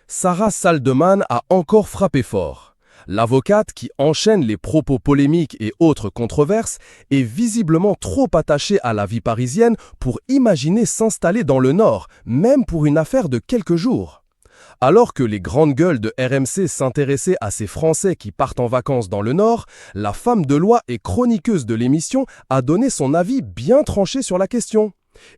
Sarah Saldeman a encore frappé fort. L'avocate, qui enchaîne les propos polémiques et autres controverses, est visiblement trop attachée à la vie parisienne pour imaginer s'installer dans le Nord, même pour une affaire de quelques jours. Alors que les grandes gueules de RMC s'intéressaient à ces Français qui partent en vacances dans le Nord, la femme de loi et chroniqueuse de l'émission a donné son avis bien tranché sur la question.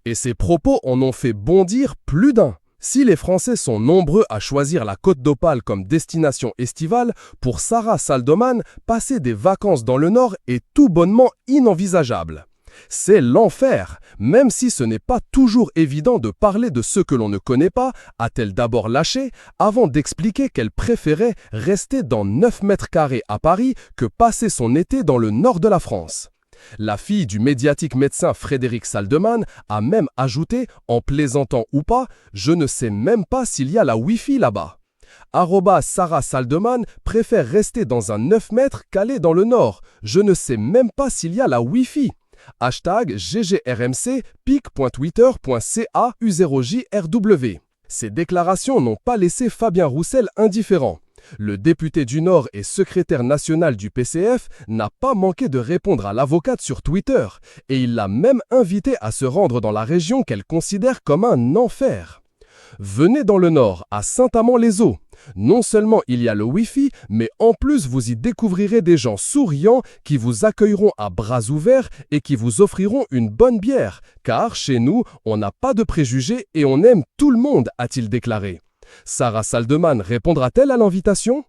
Et ses propos en ont fait bondir plus d'un. Si les Français sont nombreux à choisir la Côte d'Opale comme destination estivale, pour Sarah Saldeman, passer des vacances dans le Nord est tout bonnement inenvisageable. C'est l'enfer, même si ce n'est pas toujours évident de parler de ce que l'on ne connaît pas, a-t-elle d'abord lâché, avant d'expliquer qu'elle préférait rester dans 9 mètres carrés à Paris que passer son été dans le nord de la France. La fille du médiatique médecin Frédéric Saldeman a même ajouté, en plaisantant ou pas, « Je ne sais même pas s'il y a la Wi-Fi là-bas ». Sarah Saldeman préfère rester dans un 9 mètres qu'aller dans le nord. Je ne sais même pas s'il y a la Wi-Fi. #GGRMC, pic.twitter.ca U0JRW. Ces déclarations n'ont pas laissé Fabien Roussel indifférent. Le député du Nord et secrétaire national du PCF n'a pas manqué de répondre à l'avocate sur Twitter, et il l'a même invité à se rendre dans la région qu'elle considère comme un enfer. Venez dans le Nord, à Saint-Amand-les-Eaux. Non seulement il y a le Wi-Fi, mais en plus vous y découvrirez des gens souriants qui vous accueilleront à bras ouverts et qui vous offriront une bonne bière, car chez nous, on n'a pas de préjugés et on aime tout le monde, a-t-il déclaré. Sarah Saldeman répondra-t-elle à l'invitation ?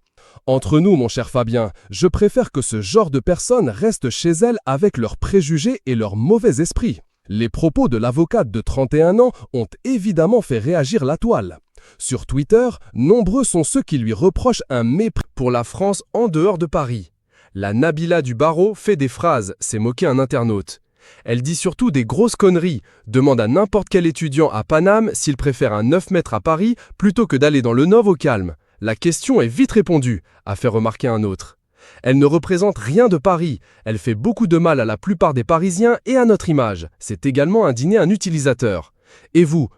Entre nous, mon cher Fabien, je préfère que ce genre de personnes restent chez elles avec leurs préjugés et leur mauvais esprit. Les propos de l'avocate de 31 ans ont évidemment fait réagir la toile. Sur Twitter, nombreux sont ceux qui lui reprochent un mépris pour la France en dehors de Paris. La Nabila du barreau fait des phrases, s'est moqué un internaute. Elle dit surtout des grosses conneries, demande à n'importe quel étudiant à Paname s'il préfère un 9 mètres à Paris plutôt que d'aller dans le Nord au calme. La question est vite répondue, a fait remarquer un autre. Elle ne représente rien de Paris, elle fait beaucoup de mal à la plupart des Parisiens et à notre image, c'est également indigné un utilisateur. Et vous